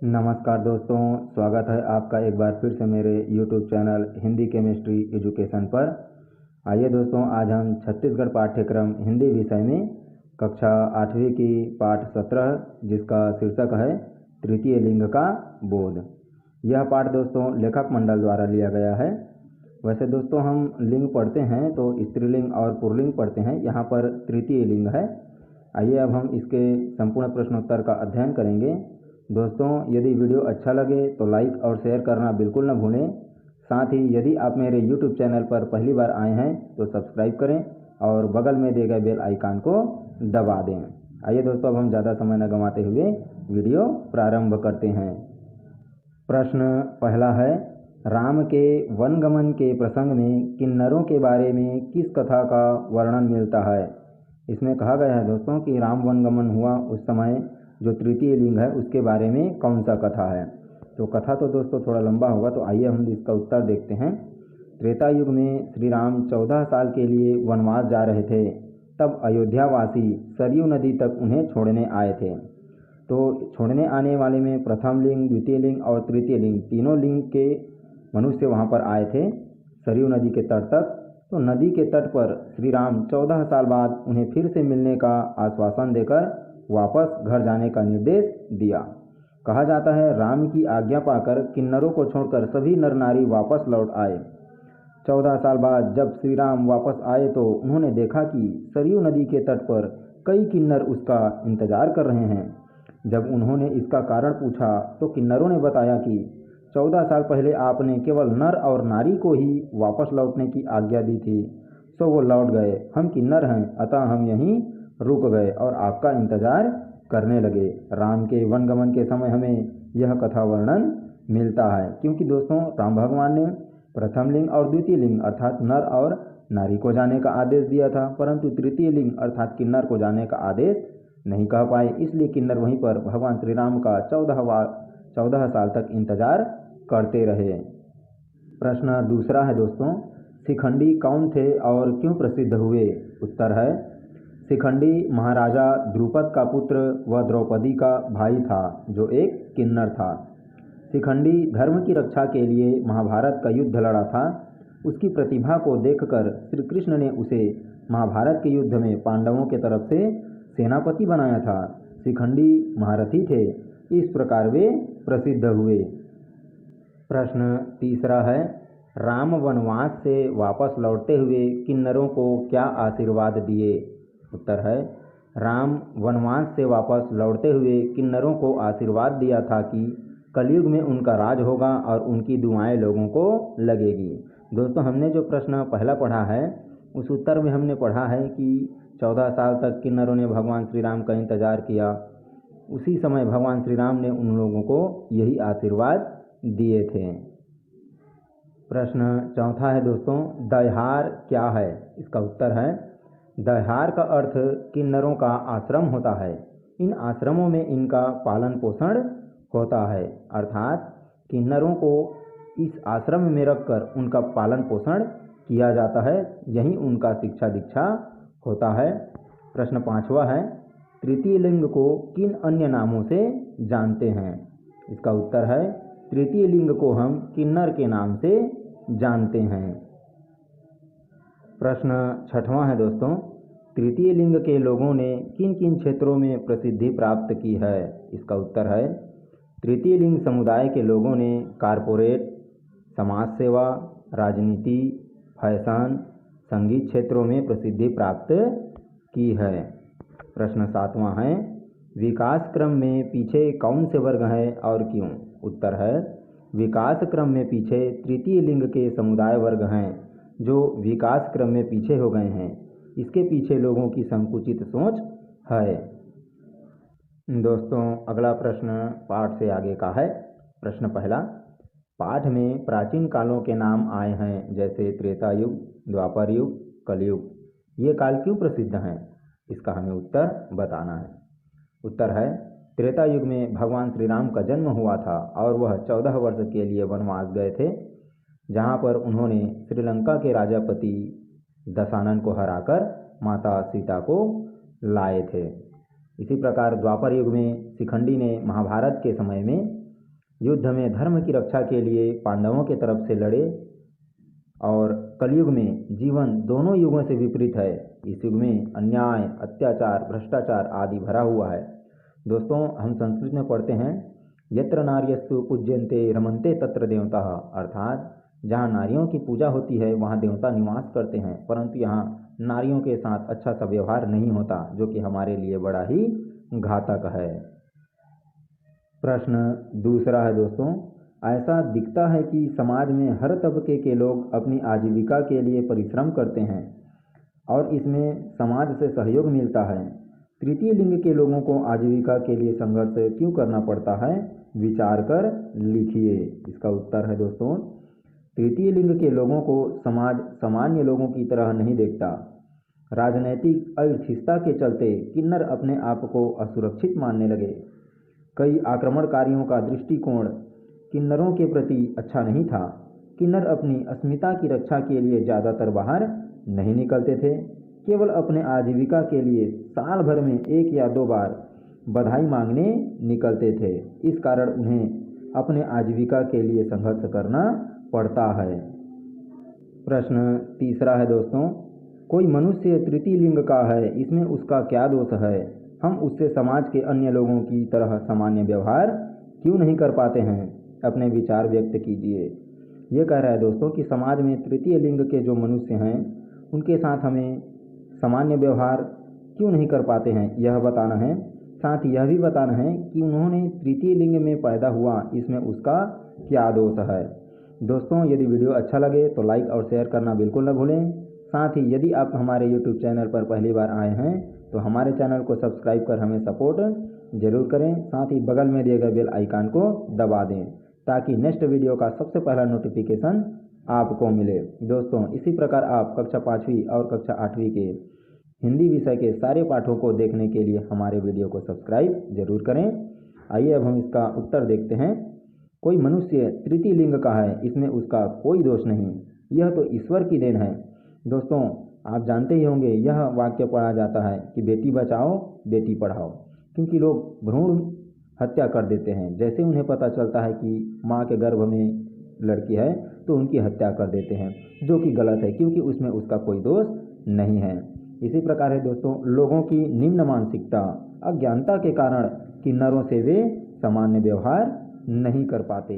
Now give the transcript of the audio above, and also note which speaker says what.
Speaker 1: नमस्कार दोस्तों, स्वागत है आपका एक बार फिर से मेरे YouTube channel Hindi chemistry education पर। आइए दोस्तों, आज हम छत्तीसगढ़ पाठ्यक्रम हिंदी विषय में कक्षा 8वीं की पाठ 17 जिसका शीर्षक है तृतीय लिंग का बोध। यह पाठ दोस्तों लेखक मंडल द्वारा लिया गया है। वैसे दोस्तों हम लिंग पढ़ते हैं तो स्त्रीलिंग और पुल्लिंग पढ़ते हैं, यहाँ पर तृतीय लिंग है। आइए अब हम इसके संपूर्ण प्रश्नोत्तर का अध्ययन करेंगे। दोस्तों यदि वीडियो अच्छा लगे तो लाइक और शेयर करना बिल्कुल न भूलें। साथ ही यदि आप मेरे YouTube चैनल पर पहली बार आए हैं तो सब्सक्राइब करें और बगल में दिए गए बेल आइकन को दबा दें। आइए दोस्तों, अब हम ज़्यादा समय न गंवाते हुए वीडियो प्रारंभ करते हैं। प्रश्न पहला है, राम के वनगमन के प्रसंग में किन्नरों के बारे में किस कथा का वर्णन मिलता है। इसमें कहा गया है दोस्तों कि राम वनगमन हुआ उस समय जो तृतीय लिंग है उसके बारे में कौन सा कथा है। तो कथा तो दोस्तों थोड़ा लंबा होगा, तो आइए हम इसका उत्तर देखते हैं। त्रेता युग में श्री राम 14 साल के लिए वनवास जा रहे थे। तब अयोध्यावासी सरयू नदी तक उन्हें छोड़ने आए थे। तो छोड़ने आने वाले में प्रथम लिंग, द्वितीय लिंग और तृतीय लिंग तीनों लिंग के मनुष्य वहाँ पर आए थे सरयू नदी के तट तक। तो नदी के तट पर श्री राम 14 साल बाद उन्हें फिर से मिलने का आश्वासन देकर वापस घर जाने का निर्देश दिया। कहा जाता है राम की आज्ञा पाकर किन्नरों को छोड़कर सभी नर नारी वापस लौट आए। 14 साल बाद जब श्री राम वापस आए तो उन्होंने देखा कि सरयू नदी के तट पर कई किन्नर उसका इंतजार कर रहे हैं। जब उन्होंने इसका कारण पूछा तो किन्नरों ने बताया कि 14 साल पहले आपने केवल नर और नारी को ही वापस लौटने की आज्ञा दी थी, सो वो लौट गए। हम किन्नर हैं, अतः हम यहीं रुक गए और आपका इंतजार करने लगे। राम के वनगमन के समय हमें यह कथा वर्णन मिलता है, क्योंकि दोस्तों राम भगवान ने प्रथम लिंग और द्वितीय लिंग अर्थात नर और नारी को जाने का आदेश दिया था, परंतु तृतीय लिंग अर्थात किन्नर को जाने का आदेश नहीं कह पाए। इसलिए किन्नर वहीं पर भगवान श्री राम का 14 साल तक इंतजार करते रहे। प्रश्न दूसरा है दोस्तों, शिखंडी कौन थे और क्यों प्रसिद्ध हुए। उत्तर है, शिखंडी महाराजा द्रुपद का पुत्र व द्रौपदी का भाई था जो एक किन्नर था। शिखंडी धर्म की रक्षा के लिए महाभारत का युद्ध लड़ा था। उसकी प्रतिभा को देखकर श्री कृष्ण ने उसे महाभारत के युद्ध में पांडवों के तरफ से सेनापति बनाया था। शिखंडी महारथी थे, इस प्रकार वे प्रसिद्ध हुए। प्रश्न तीसरा है, राम वनवास से वापस लौटते हुए किन्नरों को क्या आशीर्वाद दिए। उत्तर है, राम वनवास से वापस लौटते हुए किन्नरों को आशीर्वाद दिया था कि कलयुग में उनका राज होगा और उनकी दुआएं लोगों को लगेगी। दोस्तों हमने जो प्रश्न पहला पढ़ा है उस उत्तर में हमने पढ़ा है कि 14 साल तक किन्नरों ने भगवान श्री राम का इंतजार किया। उसी समय भगवान श्री राम ने उन लोगों को यही आशीर्वाद दिए थे। प्रश्न चौथा है दोस्तों, दह्यार क्या है। इसका उत्तर है, दह्यार का अर्थ किन्नरों का आश्रम होता है। इन आश्रमों में इनका पालन पोषण होता है, अर्थात किन्नरों को इस आश्रम में रखकर उनका पालन पोषण किया जाता है, यही उनका शिक्षा दीक्षा होता है। प्रश्न पांचवा है, तृतीय लिंग को किन अन्य नामों से जानते हैं। इसका उत्तर है, तृतीय लिंग को हम किन्नर के नाम से जानते हैं। प्रश्न छठवां है दोस्तों, तृतीय लिंग के लोगों ने किन किन क्षेत्रों में प्रसिद्धि प्राप्त की है। इसका उत्तर है, तृतीय लिंग समुदाय के लोगों ने कारपोरेट, समाज सेवा, राजनीति, फैशन, संगीत क्षेत्रों में प्रसिद्धि प्राप्त की है। प्रश्न सातवां है, विकास क्रम में पीछे कौन से वर्ग हैं और क्यों। उत्तर है, विकास क्रम में पीछे तृतीय लिंग के समुदाय वर्ग हैं जो विकास क्रम में पीछे हो गए हैं। इसके पीछे लोगों की संकुचित सोच है। दोस्तों अगला प्रश्न पाठ से आगे का है। प्रश्न पहला, पाठ में प्राचीन कालों के नाम आए हैं जैसे त्रेता युग, द्वापर युग, कलयुग। ये काल क्यों प्रसिद्ध हैं, इसका हमें उत्तर बताना है। उत्तर है, त्रेता युग में भगवान श्री राम का जन्म हुआ था और वह 14 वर्ष के लिए वनवास गए थे, जहाँ पर उन्होंने श्रीलंका के राजापति दशानन को हराकर माता सीता को लाए थे। इसी प्रकार द्वापर युग में शिखंडी ने महाभारत के समय में युद्ध में धर्म की रक्षा के लिए पांडवों के तरफ से लड़े। और कलयुग में जीवन दोनों युगों से विपरीत है। इस युग में अन्याय, अत्याचार, भ्रष्टाचार आदि भरा हुआ है। दोस्तों, हम संस्कृत में पढ़ते हैं, यत्र नार्यस्तु पूज्यन्ते रमन्ते तत्र देवताः, अर्थात जहाँ नारियों की पूजा होती है वहाँ देवता निवास करते हैं, परंतु यहाँ नारियों के साथ अच्छा सा व्यवहार नहीं होता, जो कि हमारे लिए बड़ा ही घातक है। प्रश्न दूसरा है दोस्तों, ऐसा दिखता है कि समाज में हर तबके के लोग अपनी आजीविका के लिए परिश्रम करते हैं और इसमें समाज से सहयोग मिलता है। तृतीय लिंग के लोगों को आजीविका के लिए संघर्ष क्यों करना पड़ता है? विचार कर लिखिए। इसका उत्तर है दोस्तों, तृतीय लिंग के लोगों को समाज सामान्य लोगों की तरह नहीं देखता। राजनैतिक अस्थिरता के चलते किन्नर अपने आप को असुरक्षित मानने लगे। कई आक्रमणकारियों का दृष्टिकोण किन्नरों के प्रति अच्छा नहीं था। किन्नर अपनी अस्मिता की रक्षा के लिए ज़्यादातर बाहर नहीं निकलते थे, केवल अपने आजीविका के लिए साल भर में 1 या 2 बार बधाई मांगने निकलते थे। इस कारण उन्हें अपने आजीविका के लिए संघर्ष करना पड़ता है। प्रश्न तीसरा है दोस्तों, कोई मनुष्य तृतीय लिंग का है, इसमें उसका क्या दोष है? हम उससे समाज के अन्य लोगों की तरह सामान्य व्यवहार क्यों नहीं कर पाते हैं? अपने विचार व्यक्त कीजिए। ये कह रहा है दोस्तों कि समाज में तृतीय लिंग के जो मनुष्य हैं उनके साथ हमें सामान्य व्यवहार क्यों नहीं कर पाते हैं, यह बताना है। साथ यह भी बताना है कि उन्होंने तृतीय लिंग में पैदा हुआ, इसमें उसका क्या दोष है। दोस्तों, यदि वीडियो अच्छा लगे तो लाइक और शेयर करना बिल्कुल न भूलें। साथ ही यदि आप हमारे यूट्यूब चैनल पर पहली बार आए हैं तो हमारे चैनल को सब्सक्राइब कर हमें सपोर्ट जरूर करें। साथ ही बगल में दिए गए बेल आइकन को दबा दें ताकि नेक्स्ट वीडियो का सबसे पहला नोटिफिकेशन आपको मिले। दोस्तों, इसी प्रकार आप कक्षा 5वीं और कक्षा 8वीं के हिंदी विषय के सारे पाठों को देखने के लिए हमारे वीडियो को सब्सक्राइब जरूर करें। आइए अब हम इसका उत्तर देखते हैं। कोई मनुष्य तृतीय लिंग का है, इसमें उसका कोई दोष नहीं, यह तो ईश्वर की देन है। दोस्तों, आप जानते ही होंगे, यह वाक्य पढ़ा जाता है कि बेटी बचाओ बेटी पढ़ाओ, क्योंकि लोग भ्रूण हत्या कर देते हैं। जैसे उन्हें पता चलता है कि माँ के गर्भ में लड़की है तो उनकी हत्या कर देते हैं, जो कि गलत है, क्योंकि उसमें उसका कोई दोष नहीं है। इसी प्रकार है दोस्तों, लोगों की निम्न मानसिकता, अज्ञानता के कारण किन्नरों से वे सामान्य व्यवहार नहीं कर पाते।